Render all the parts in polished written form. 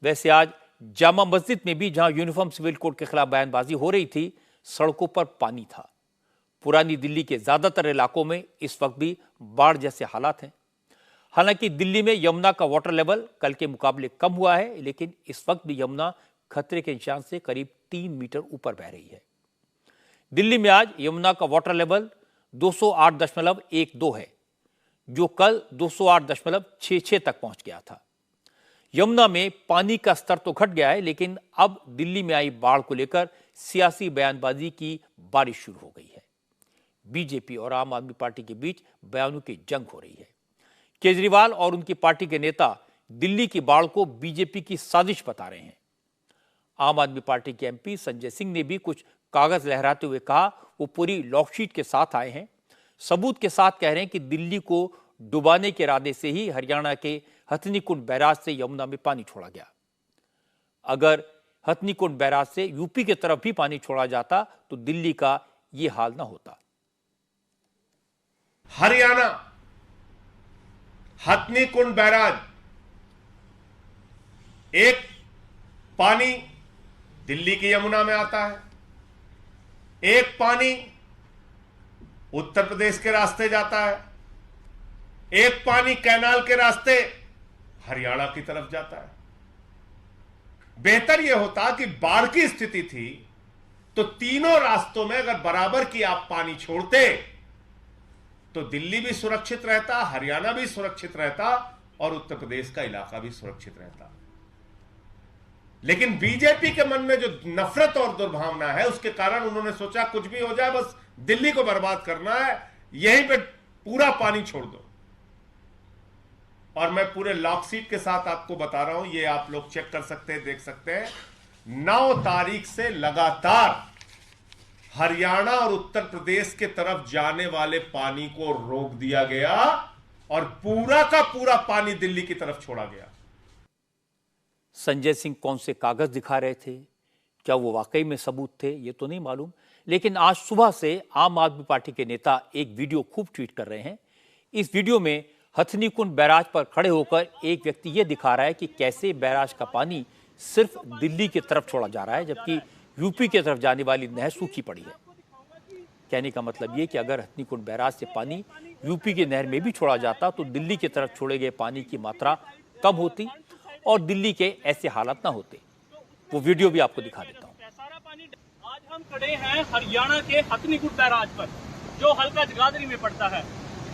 वैसे आज जामा मस्जिद में भी जहां यूनिफॉर्म सिविल कोड के खिलाफ बयानबाजी हो रही थी, सड़कों पर पानी था। पुरानी दिल्ली के ज्यादातर इलाकों में इस वक्त भी बाढ़ जैसे हालात हैं। हालांकि दिल्ली में यमुना का वाटर लेवल कल के मुकाबले कम हुआ है, लेकिन इस वक्त भी यमुना खतरे के निशान से करीब 3 मीटर ऊपर बह रही है। दिल्ली में आज यमुना का वाटर लेवल 208.12 है, जो कल 208.66 तक पहुंच गया था। यमुना में पानी का स्तर तो घट गया है, लेकिन अब दिल्ली में आई बाढ़ को लेकर सियासी बयानबाजी की बारिश शुरू हो गई है। बीजेपी और आम आदमी पार्टी के बीच बयानों की जंग हो रही है। केजरीवाल और उनकी पार्टी के नेता दिल्ली की बाढ़ को बीजेपी की साजिश बता रहे हैं। आम आदमी पार्टी के एमपी संजय सिंह ने भी कुछ कागज लहराते हुए कहा वो पूरी लॉकशीट के साथ आए हैं, सबूत के साथ कह रहे हैं कि दिल्ली को डुबाने के इरादे से ही हरियाणा के हथनीकुंड बैराज से यमुना में पानी छोड़ा गया। अगर हथनीकुंड बैराज से यूपी की तरफ भी पानी छोड़ा जाता तो दिल्ली का यह हाल ना होता। हरियाणा हथनीकुंड बैराज, एक पानी दिल्ली की यमुना में आता है, एक पानी उत्तर प्रदेश के रास्ते जाता है, एक पानी कैनाल के रास्ते हरियाणा की तरफ जाता है। बेहतर यह होता कि बाढ़ की स्थिति थी तो तीनों रास्तों में अगर बराबर की आप पानी छोड़ते तो दिल्ली भी सुरक्षित रहता, हरियाणा भी सुरक्षित रहता और उत्तर प्रदेश का इलाका भी सुरक्षित रहता। लेकिन बीजेपी के मन में जो नफरत और दुर्भावना है, उसके कारण उन्होंने सोचा कुछ भी हो जाए, बस दिल्ली को बर्बाद करना है, यहीं पे पूरा पानी छोड़ दो। और मैं पूरे लॉकशीट के साथ आपको बता रहा हूं, ये आप लोग चेक कर सकते हैं, देख सकते हैं। 9 तारीख से लगातार हरियाणा और उत्तर प्रदेश के तरफ जाने वाले पानी को रोक दिया गया और पूरा का पूरा पानी दिल्ली की तरफ छोड़ा गया। संजय सिंह कौन से कागज दिखा रहे थे, क्या वो वाकई में सबूत थे, ये तो नहीं मालूम, लेकिन आज सुबह से आम आदमी पार्टी के नेता एक वीडियो खूब ट्वीट कर रहे हैं। इस वीडियो में हथनीकुंड बैराज पर खड़े होकर एक व्यक्ति यह दिखा रहा है कि कैसे बैराज का पानी सिर्फ दिल्ली की तरफ छोड़ा जा रहा है, जबकि यूपी की तरफ जाने वाली नहर सूखी पड़ी है। कहने का मतलब यह कि अगर हथनीकुंड बैराज से पानी यूपी की नहर में भी छोड़ा जाता तो दिल्ली की तरफ छोड़े गए पानी की मात्रा कम होती और दिल्ली के ऐसे हालात ना होते। वो वीडियो भी आपको दिखा देता हूँ। आज हम खड़े हैं हरियाणा के हथनीकुंड बैराज पर, जो हल्का जगाधरी में पड़ता है।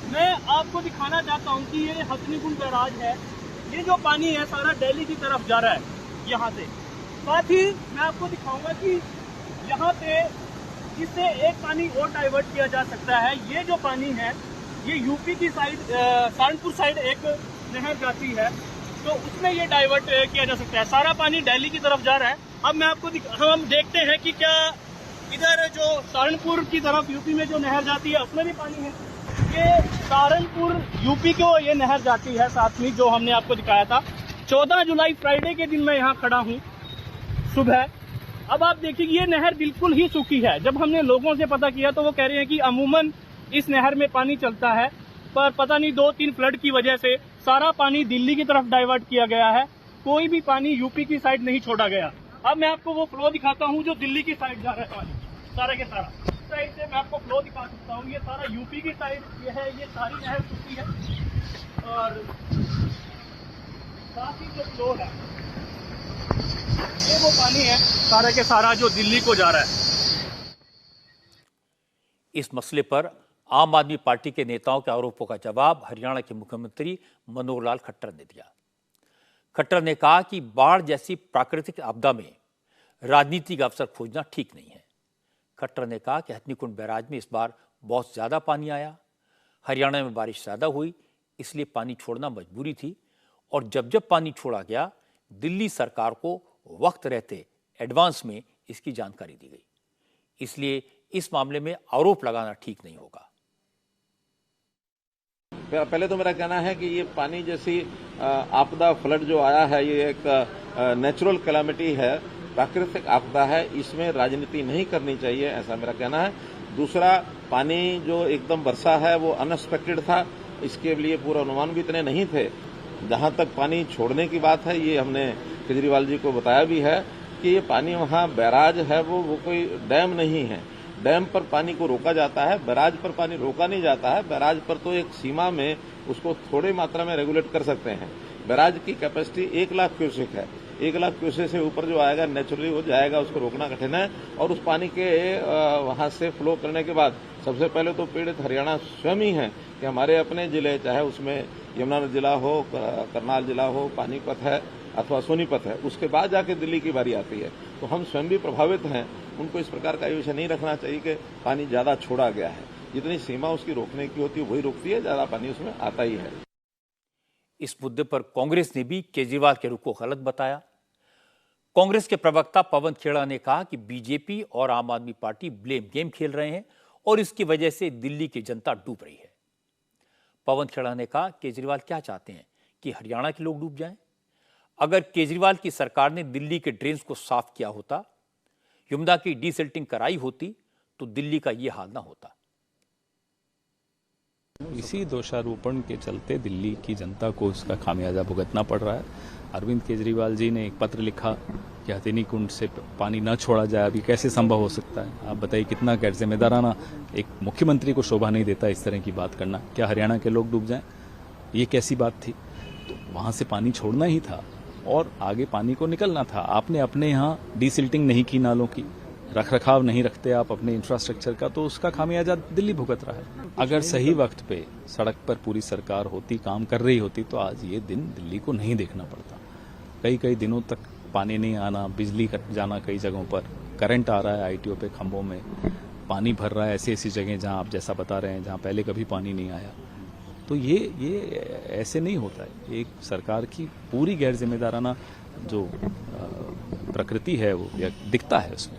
मैं आपको दिखाना चाहता हूँ कि ये हथनीकुंड बैराज है। ये जो पानी है सारा दिल्ली की तरफ जा रहा है यहाँ से। साथ ही मैं आपको दिखाऊंगा कि यहाँ पे इससे एक पानी और डाइवर्ट किया जा सकता है। ये जो पानी है ये यूपी की साइड, सहारनपुर साइड एक नहर जाती है, तो उसमें ये डाइवर्ट किया जा सकता है। सारा पानी दिल्ली की तरफ जा रहा है। अब मैं आपको हम देखते हैं कि क्या इधर जो सहारनपुर की तरफ यूपी में जो नहर जाती है उसमें भी पानी है। ये सहारनपुर यूपी को ये नहर जाती है साथ में, जो हमने आपको दिखाया था। 14 जुलाई फ्राइडे के दिन मैं यहाँ खड़ा हूँ सुबह। अब आप देखिए ये नहर बिल्कुल ही सूखी है। जब हमने लोगों से पता किया तो वो कह रहे हैं कि अमूमन इस नहर में पानी चलता है, पर पता नहीं 2-3 फ्लड की वजह से सारा पानी दिल्ली की तरफ डाइवर्ट किया गया है, कोई भी पानी यूपी की साइड नहीं छोड़ा गया। अब मैं आपको वो फ्लो दिखाता हूँ जो दिल्ली की साइड जा रहा है पानी, सारा के सारा। इस साइड से मैं आपको फ्लो दिखा सकता हूँ। ये सारा यूपी की साइड ये है, ये सारी नहर सूखी है और साथ ही जो फ्लो है ये वो पानी है सारा के सारा जो दिल्ली को जा रहा है। इस मसले पर आम आदमी पार्टी के नेताओं के आरोपों का जवाब हरियाणा के मुख्यमंत्री मनोहर लाल खट्टर ने दिया। खट्टर ने कहा कि बाढ़ जैसी प्राकृतिक आपदा में राजनीति का अवसर खोजना ठीक नहीं है। खट्टर ने कहा कि हथनीकुंड बैराज में इस बार बहुत ज्यादा पानी आया, हरियाणा में बारिश ज्यादा हुई, इसलिए पानी छोड़ना मजबूरी थी और जब जब पानी छोड़ा गया दिल्ली सरकार को वक्त रहते एडवांस में इसकी जानकारी दी गई, इसलिए इस मामले में आरोप लगाना ठीक नहीं होगा। पहले तो मेरा कहना है कि ये पानी जैसी आपदा, फ्लड जो आया है, ये एक नेचुरल कैलामिटी है, प्राकृतिक आपदा है, इसमें राजनीति नहीं करनी चाहिए, ऐसा मेरा कहना है। दूसरा, पानी जो एकदम बरसा है वो अनएक्सपेक्टेड था, इसके लिए पूर्वानुमान भी इतने नहीं थे। जहां तक पानी छोड़ने की बात है, ये हमने केजरीवाल जी को बताया भी है कि ये पानी वहाँ बैराज है, वो कोई डैम नहीं है। डैम पर पानी को रोका जाता है, बैराज पर पानी रोका नहीं जाता है। बैराज पर तो एक सीमा में उसको थोड़ी मात्रा में रेगुलेट कर सकते हैं। बैराज की कैपेसिटी 1 लाख क्यूसेक है। 1 लाख क्यूसेक से ऊपर जो आएगा नेचुरली वो जाएगा, उसको रोकना कठिन है। और उस पानी के वहां से फ्लो करने के बाद सबसे पहले तो पीड़ित हरियाणा स्वयं ही है कि हमारे अपने जिले, चाहे उसमें यमुनानगर जिला हो, करनाल जिला हो, पानीपत है अथवा सोनीपत है, उसके बाद जाके दिल्ली की बारी आती है। तो हम स्वयं भी प्रभावित हैं। उनको इस प्रकार का विषय नहीं रखना चाहिए कि पानी ज्यादा छोड़ा गया है। जितनी सीमा उसकी रोकने की होती है वही रोकती है, ज्यादा पानी उसमें आता ही है। इस मुद्दे पर कांग्रेस ने भी केजरीवाल के रुख को गलत बताया। कांग्रेस के प्रवक्ता पवन खेड़ा ने कहा कि बीजेपी और आम आदमी पार्टी ब्लेम गेम खेल रहे हैं और इसकी वजह से दिल्ली की जनता डूब रही है। पवन खेड़ा ने कहा, केजरीवाल क्या चाहते हैं कि हरियाणा के लोग डूब जाएं? अगर केजरीवाल की सरकार ने दिल्ली के ड्रेन्स को साफ किया होता, यमुना की डीसिल्टिंग कराई होती, तो दिल्ली का यह हाल ना होता। इसी दोषारोपण के चलते दिल्ली की जनता को इसका खामियाजा भुगतना पड़ रहा है। अरविंद केजरीवाल जी ने एक पत्र लिखा कि हथिनी कुंड से पानी न छोड़ा जाए, अभी कैसे संभव हो सकता है? आप बताइए, कितना गैर जिम्मेदाराना, एक मुख्यमंत्री को शोभा नहीं देता इस तरह की बात करना। क्या हरियाणा के लोग डूब जाएं? ये कैसी बात थी? तो वहां से पानी छोड़ना ही था और आगे पानी को निकलना था। आपने अपने यहाँ डीसिल्टिंग नहीं की, नालों की रख रखाव नहीं रखते आप अपने इंफ्रास्ट्रक्चर का, तो उसका खामियाजा दिल्ली भुगत रहा है। अगर सही वक्त पे सड़क पर पूरी सरकार होती, काम कर रही होती, तो आज ये दिन दिल्ली को नहीं देखना पड़ता। कई कई दिनों तक पानी नहीं आना, बिजली कट जाना, कई जगहों पर करंट आ रहा है, आईटीओ पे खंभों में पानी भर रहा है, ऐसी ऐसी जगह जहां आप जैसा बता रहे हैं जहां पहले कभी पानी नहीं आया। तो ये ऐसे नहीं होता है। एक सरकार की पूरी गैर जिम्मेदाराना जो प्रकृति है वो दिखता है उसमें।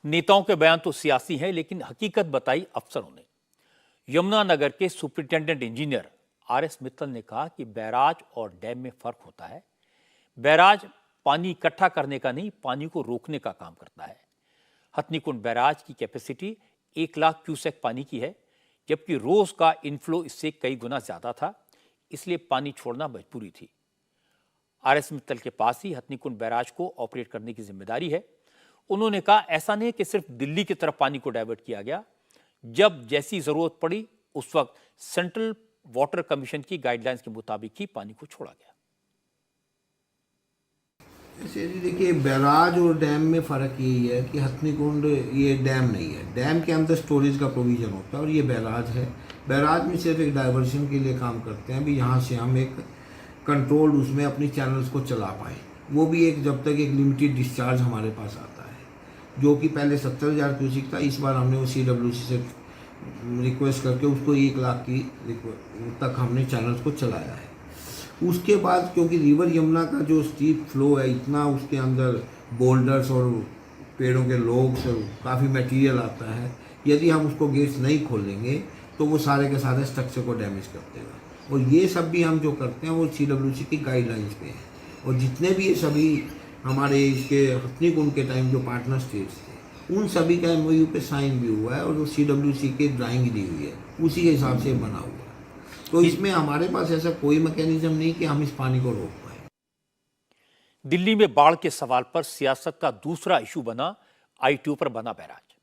नेताओं के बयान तो सियासी हैं, लेकिन हकीकत बताई अफसरों ने। यमुनानगर के सुपरिटेंडेंट इंजीनियर आरएस मित्तल ने कहा कि बैराज और डैम में फर्क होता है। बैराज पानी इकट्ठा करने का नहीं, पानी को रोकने का काम करता है। हथनीकुंड बैराज की कैपेसिटी 1 लाख क्यूसेक पानी की है, जबकि रोज का इनफ्लो इससे कई गुना ज्यादा था, इसलिए पानी छोड़ना मजबूरी थी। आरएस मित्तल के पास ही हथनीकुंड बैराज को ऑपरेट करने की जिम्मेदारी है। उन्होंने कहा, ऐसा नहीं है कि सिर्फ दिल्ली की तरफ पानी को डाइवर्ट किया गया। जब जैसी जरूरत पड़ी उस वक्त सेंट्रल वाटर कमीशन की गाइडलाइंस के मुताबिक ही पानी को छोड़ा गया। ऐसे देखिए, बैराज और डैम में फ़र्क यही है कि हथनीकुंड ये डैम नहीं है। डैम के अंदर स्टोरेज का प्रोविज़न होता है और ये बैराज है। बैराज में सिर्फ एक डाइवर्शन के लिए काम करते हैं, भी यहाँ से हम एक कंट्रोल्ड उसमें अपनी चैनल्स को चला पाएँ। वो भी एक जब तक एक लिमिटेड डिस्चार्ज हमारे पास आता है, जो कि पहले 70,000 क्यूसेक था। इस बार हमने वो CWC से रिक्वेस्ट करके उसको 1 लाख की तक हमने चैनल्स को चलाया है। उसके बाद क्योंकि रिवर यमुना का जो स्टीप फ्लो है इतना, उसके अंदर बोल्डर्स और पेड़ों के लोग्स और काफ़ी मटेरियल आता है। यदि हम उसको गेट्स नहीं खोलेंगे तो वो सारे के सारे स्ट्रक्चर को डैमेज कर देगा। और ये सब भी हम जो करते हैं वो CWC की गाइडलाइंस पे है। और जितने भी ये सभी हमारे इसके हथनीकुंड के टाइम जो पार्टनर स्टेट्स थे, उन सभी का MOU पे साइन भी हुआ है और वो CWC की ड्राइंग दी हुई है, उसी के हिसाब से बना हुआ है। तो इसमें हमारे पास ऐसा कोई मैकेनिज्म नहीं कि हम इस पानी को रोक पाए। दिल्ली में बाढ़ के सवाल पर सियासत का दूसरा इशू बना ITO पर बना बैराज।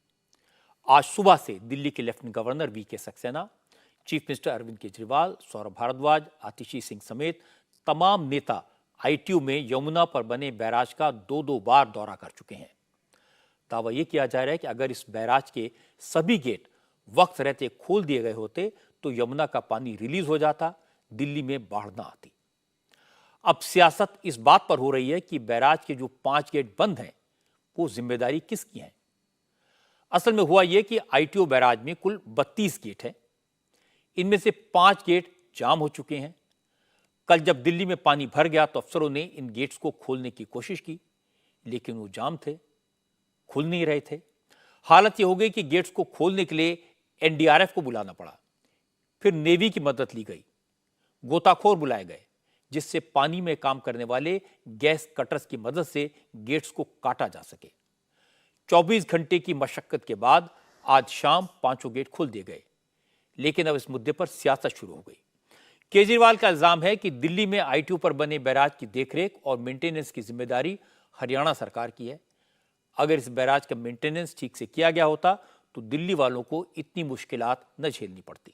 आज सुबह से दिल्ली के lieutenant governor VK Saxena, chief minister Arvind Kejriwal, Saurabh Bharadwaj, Atishi Singh समेत तमाम नेता ITO में यमुना पर बने बैराज का 2-2 बार दौरा कर चुके हैं। दावा यह किया जा रहा है कि अगर इस बैराज के सभी गेट वक्त रहते खोल दिए गए होते तो यमुना का पानी रिलीज हो जाता, दिल्ली में बाढ़ ना आती। अब सियासत इस बात पर हो रही है कि बैराज के जो 5 गेट बंद हैं वो जिम्मेदारी किसकी है। असल में हुआ यह कि ITO बैराज में कुल 32 गेट हैं। इनमें से 5 गेट जाम हो चुके हैं। कल जब दिल्ली में पानी भर गया तो अफसरों ने इन गेट्स को खोलने की कोशिश की, लेकिन वो जाम थे, खुल नहीं रहे थे। हालत यह हो गई कि गेट्स को खोलने के लिए NDRF को बुलाना पड़ा। फिर नेवी की मदद ली गई, गोताखोर बुलाए गए, जिससे पानी में काम करने वाले गैस कटर्स की मदद से गेट्स को काटा जा सके। 24 घंटे की मशक्कत के बाद आज शाम 5 गेट खोल दिए गए। लेकिन अब इस मुद्दे पर सियासत शुरू हो गई, केजरीवाल का इल्जाम है कि दिल्ली में आईटीओ पर बने बैराज की देखरेख और मेंटेनेंस की जिम्मेदारी हरियाणा सरकार की है। अगर इस बैराज का मेंटेनेंस ठीक से किया गया होता तो दिल्ली वालों को इतनी मुश्किलात न झेलनी पड़ती।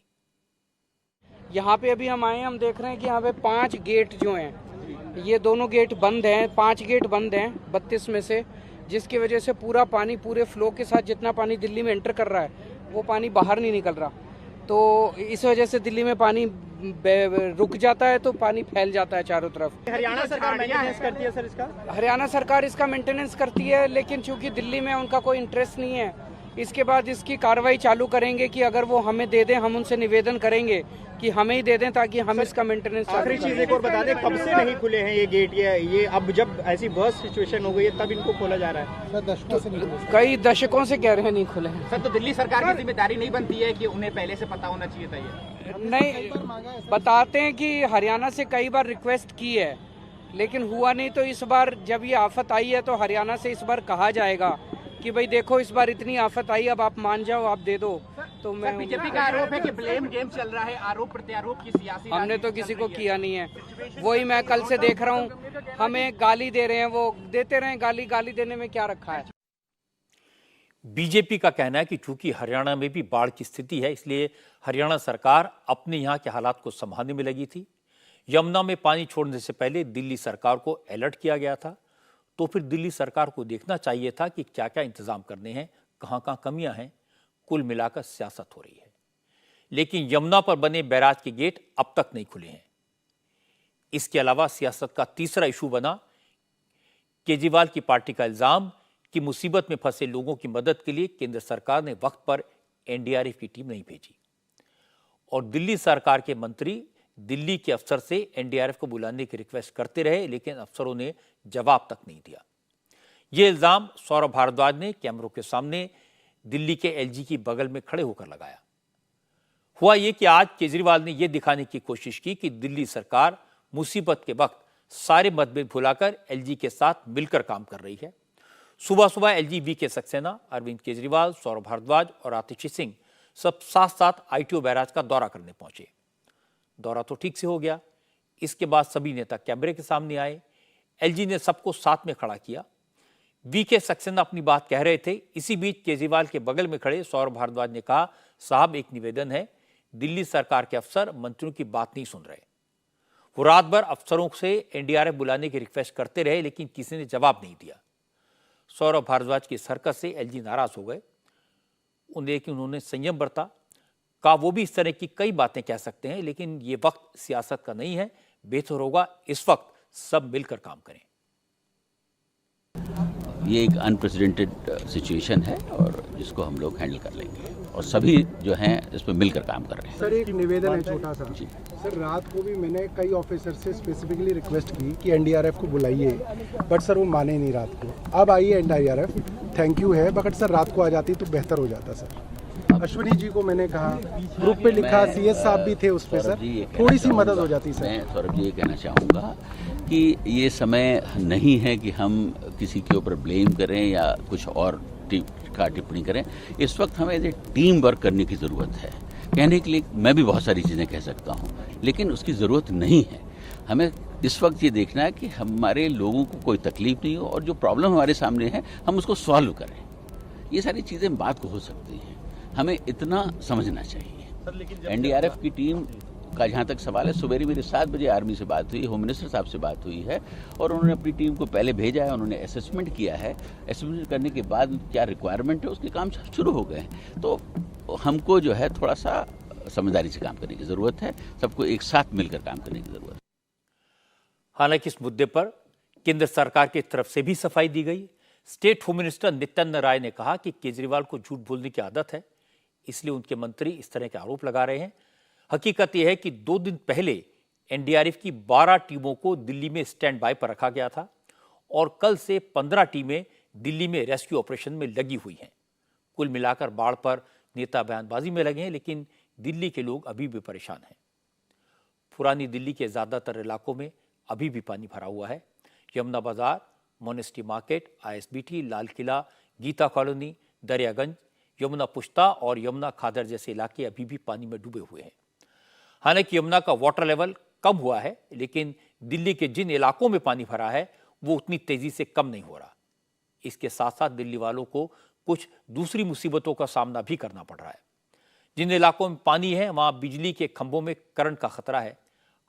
यहाँ पे अभी हम आए हैं, हम देख रहे हैं कि यहाँ पे 5 गेट जो हैं, ये दोनों गेट बंद हैं, 5 गेट बंद हैं 32 में से, जिसकी वजह से पूरा पानी पूरे फ्लो के साथ जितना पानी दिल्ली में एंटर कर रहा है वो पानी बाहर नहीं निकल रहा। तो इस वजह से दिल्ली में पानी रुक जाता है तो पानी फैल जाता है चारों तरफ। हरियाणा सरकार मेंटेनेंस करती है सर इसका? हरियाणा सरकार इसका मेंटेनेंस करती है, लेकिन चूंकि दिल्ली में उनका कोई इंटरेस्ट नहीं है, इसके बाद इसकी कार्रवाई चालू करेंगे कि अगर वो हमें दे दें, हम उनसे निवेदन करेंगे कि हमें ही दे दें ताकि हम इसका मेंटेनेंस। आखिरी चीज एक और बता दें, कब से नहीं खुले हैं ये गेट? ये अब जब ऐसी बर्स्ट सिचुएशन हो गई है तब इनको खोला जा रहा है? सर दशकों से नहीं, कई दशकों से कह रहे हैं नहीं खुले हैं। सर तो दिल्ली सरकार की जिम्मेदारी नहीं बनती है कि उन्हें पहले से पता होना चाहिए था? ये नहीं, बताते हैं कि हरियाणा से कई बार रिक्वेस्ट की है लेकिन हुआ नहीं, तो इस बार जब ये आफत आई है तो हरियाणा से इस बार कहा जाएगा कि भाई देखो इस बार इतनी आफत आई, अब आप मान जाओ, आप दे दो। तो मैं बीजेपी का आरोप है कि ब्लेम गेम चल रहा है, आरोप प्रत्यारोप की सियासी हमने तो किसी को किया नहीं है, वही मैं कल से देख रहा हूँ, हमें गाली दे रहे हैं, वो देते रहे गाली, गाली देने में क्या रखा है। बीजेपी का कहना है कि चूंकि हरियाणा में भी बाढ़ की स्थिति है इसलिए हरियाणा सरकार अपने यहां के हालात को संभालने में लगी थी। यमुना में पानी छोड़ने से पहले दिल्ली सरकार को अलर्ट किया गया था, तो फिर दिल्ली सरकार को देखना चाहिए था कि क्या क्या इंतजाम करने हैं, कहां कहां कमियां हैं। कुल मिलाकर सियासत हो रही है, लेकिन यमुना पर बने बैराज के गेट अब तक नहीं खुले हैं। इसके अलावा सियासत का तीसरा इशू बना केजरीवाल की पार्टी का इल्जाम कि मुसीबत में फंसे लोगों की मदद के लिए केंद्र सरकार ने वक्त पर एनडीआरएफ की टीम नहीं भेजी और दिल्ली सरकार के मंत्री दिल्ली के अफसर से एनडीआरएफ को बुलाने की रिक्वेस्ट करते रहे, लेकिन अफसरों ने जवाब तक नहीं दिया। यह इल्जाम सौरभ भारद्वाज ने कैमरों के सामने दिल्ली के एलजी की बगल में खड़े होकर लगाया। हुआ यह कि आज केजरीवाल ने यह दिखाने की कोशिश की कि दिल्ली सरकार मुसीबत के वक्त सारे मतभेद भुलाकर एलजी के साथ मिलकर काम कर रही है। सुबह सुबह एलजी वीके सक्सेना, अरविंद केजरीवाल, सौरभ भारद्वाज और आतिशी सिंह सब साथ साथ आईटीओ बैराज का दौरा करने पहुंचे। दौरा तो ठीक से हो गया। इसके बाद सभी नेता कैमरे के सामने आए। एलजी ने सबको साथ में खड़ा किया। वीके सक्सेना अपनी बात कह रहे थे। इसी बीच केजरीवाल के बगल में खड़े सौरभ भारद्वाज ने कहा, साहब एक निवेदन है, दिल्ली सरकार के अफसर मंत्रियों की बात नहीं सुन रहे। वो रात भर अफसरों से एनडीआरएफ बुलाने की रिक्वेस्ट करते रहे, लेकिन किसी ने जवाब नहीं दिया। सौरभ भारद्वाज की इस हरकत से एलजी नाराज हो गए। उन्होंने संयम बरता। कहा वो भी इस तरह की कई बातें कह सकते हैं, लेकिन ये वक्त सियासत का नहीं है। बेहतर होगा इस वक्त सब मिलकर काम करें। ये एक अनप्रेसिडेंटेड सिचुएशन है और जिसको हम लोग हैंडल कर लेंगे और सभी जो हैं इस पर मिलकर काम कर रहे हैं। सर एक निवेदन है छोटा सा। सर रात को भी मैंने कई ऑफिसर से स्पेसिफिकली रिक्वेस्ट की कि एनडीआरएफ को बुलाइए, बट सर वो माने नहीं रात को। अब आई है एनडीआरएफ, थैंक यू है, बट सर रात को आ जाती तो बेहतर हो जाता सर। अश्विनी जी को मैंने कहा, ग्रुप पे लिखा, सीएस साहब भी थे उस पे सर, थोड़ी सी मदद हो जाती सर। मैं सौरभ जी ये कहना चाहूँगा कि ये समय नहीं है कि हम किसी के ऊपर ब्लेम करें या कुछ और टिप्पणी करें। इस वक्त हमें एक टीम वर्क करने की ज़रूरत है। कहने के लिए मैं भी बहुत सारी चीज़ें कह सकता हूँ, लेकिन उसकी ज़रूरत नहीं है। हमें इस वक्त ये देखना है कि हमारे लोगों को कोई तकलीफ नहीं हो और जो प्रॉब्लम हमारे सामने है हम उसको सॉल्व करें। ये सारी चीज़ें बात को हो सकती हैं, हमें इतना समझना चाहिए। एनडीआरएफ की टीम का जहाँ तक सवाल है, सुबह मेरी 7 बजे आर्मी से बात हुई, होम मिनिस्टर साहब से बात हुई है और उन्होंने अपनी टीम को पहले भेजा है, उन्होंने असेसमेंट किया है। असेसमेंट करने के बाद क्या रिक्वायरमेंट है उसके काम शुरू हो गए हैं। तो हमको जो है थोड़ा सा समझदारी से काम करने की ज़रूरत है, सबको एक साथ मिलकर काम करने की ज़रूरत है। हालांकि इस मुद्दे पर केंद्र सरकार की तरफ से भी सफाई दी गई। State home minister Nityanand Rai ने कहा कि केजरीवाल को झूठ बोलने की आदत है, इसलिए उनके मंत्री इस तरह के आरोप लगा रहे हैं। हकीकत यह है कि 2 दिन पहले एनडीआरएफ की 12 टीमों को दिल्ली में स्टैंड बाय पर रखा गया था और कल से 15 टीमें दिल्ली में रेस्क्यू ऑपरेशन में लगी हुई हैं। कुल मिलाकर बाढ़ पर नेता बयानबाजी में लगे हैं, लेकिन दिल्ली के लोग अभी भी परेशान हैं। पुरानी दिल्ली के ज्यादातर इलाकों में अभी भी पानी भरा हुआ है। यमुना बाजार, monastery market, ISBT, Lal Qila, Gita colony, Daryaganj, Yamuna पुश्ता और यमुना खादर जैसे इलाके अभी भी पानी में डूबे हुए हैं। हालांकि यमुना का वाटर लेवल कम हुआ है, लेकिन दिल्ली के जिन इलाकों में पानी भरा है वो उतनी तेजी से कम नहीं हो रहा। इसके साथ साथ दिल्ली वालों को कुछ दूसरी मुसीबतों का सामना भी करना पड़ रहा है। जिन इलाकों में पानी है वहां बिजली के खंभों में करंट का खतरा है।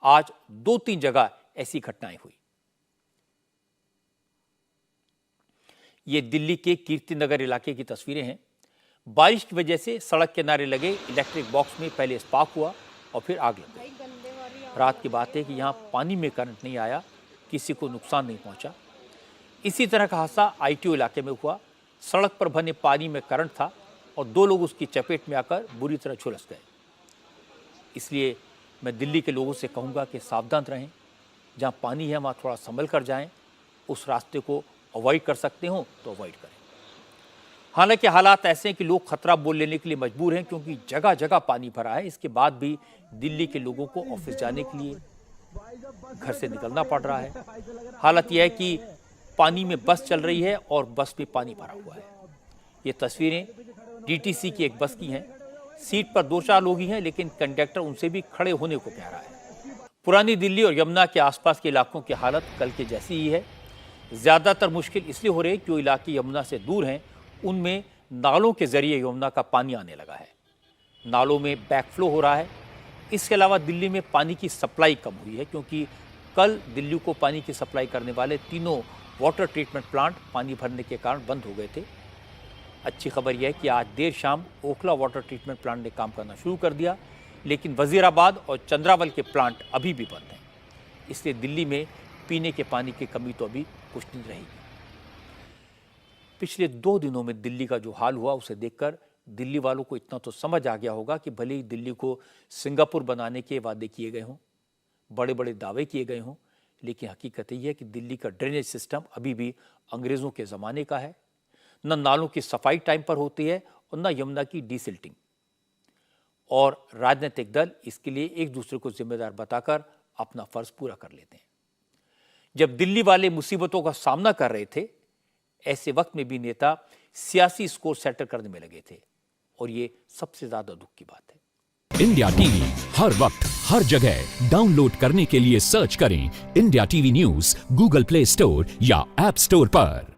आज 2-3 जगह ऐसी घटनाएं हुई। ये दिल्ली के कीर्तिनगर इलाके की तस्वीरें हैं। बारिश की वजह से सड़क किनारे लगे इलेक्ट्रिक बॉक्स में पहले स्पार्क हुआ और फिर आग लग गई। रात की बात है कि यहाँ पानी में करंट नहीं आया, किसी को नुकसान नहीं पहुंचा। इसी तरह का हादसा ITO इलाके में हुआ। सड़क पर बने पानी में करंट था और 2 लोग उसकी चपेट में आकर बुरी तरह झुलस गए। इसलिए मैं दिल्ली के लोगों से कहूँगा कि सावधान रहें, जहाँ पानी है वहाँ थोड़ा संभल कर जाएं। उस रास्ते को अवॉइड कर सकते हो तो अवॉइड करें। हालांकि हालात ऐसे हैं कि लोग खतरा बोल लेने के लिए मजबूर हैं, क्योंकि जगह जगह पानी भरा है। इसके बाद भी दिल्ली के लोगों को ऑफिस जाने के लिए घर से निकलना पड़ रहा है। हालत यह है कि पानी में बस चल रही है और बस में पानी भरा हुआ है। ये तस्वीरें DTC की एक बस की हैं। सीट पर 2-4 लोग ही हैं, लेकिन कंडक्टर उनसे भी खड़े होने को कह रहा है। पुरानी दिल्ली और यमुना के आसपास के इलाकों की हालत कल के जैसी ही है। ज़्यादातर मुश्किल इसलिए हो रही है कि जो इलाके यमुना से दूर हैं उनमें नालों के जरिए यमुना का पानी आने लगा है। नालों में बैकफ्लो हो रहा है। इसके अलावा दिल्ली में पानी की सप्लाई कम हुई है, क्योंकि कल दिल्ली को पानी की सप्लाई करने वाले तीनों वाटर ट्रीटमेंट प्लांट पानी भरने के कारण बंद हो गए थे। अच्छी खबर यह है कि आज देर शाम ओखला वाटर ट्रीटमेंट प्लांट ने काम करना शुरू कर दिया, लेकिन वजीराबाद और चंद्रावल के प्लांट अभी भी बंद हैं। इसलिए दिल्ली में पीने के पानी की कमी तो अभी कुछ नहीं रहेगी। पिछले 2 दिनों में दिल्ली का जो हाल हुआ उसे देखकर दिल्ली वालों को इतना तो समझ आ गया होगा कि भले ही दिल्ली को सिंगापुर बनाने के वादे किए गए हों, बड़े बड़े दावे किए गए हों, लेकिन हकीकत यह है कि दिल्ली का ड्रेनेज सिस्टम अभी भी अंग्रेज़ों के ज़माने का है। न नालों की सफाई टाइम पर होती है और न यमुना की डीसिल्टिंग। और राजनीतिक दल इसके लिए एक दूसरे को जिम्मेदार बताकर अपना फर्ज पूरा कर लेते हैं। जब दिल्ली वाले मुसीबतों का सामना कर रहे थे, ऐसे वक्त में भी नेता सियासी स्कोर सेटल करने में लगे थे, और ये सबसे ज्यादा दुख की बात है। इंडिया टीवी हर वक्त हर जगह डाउनलोड करने के लिए सर्च करें India TV news Google play store या ऐप स्टोर पर।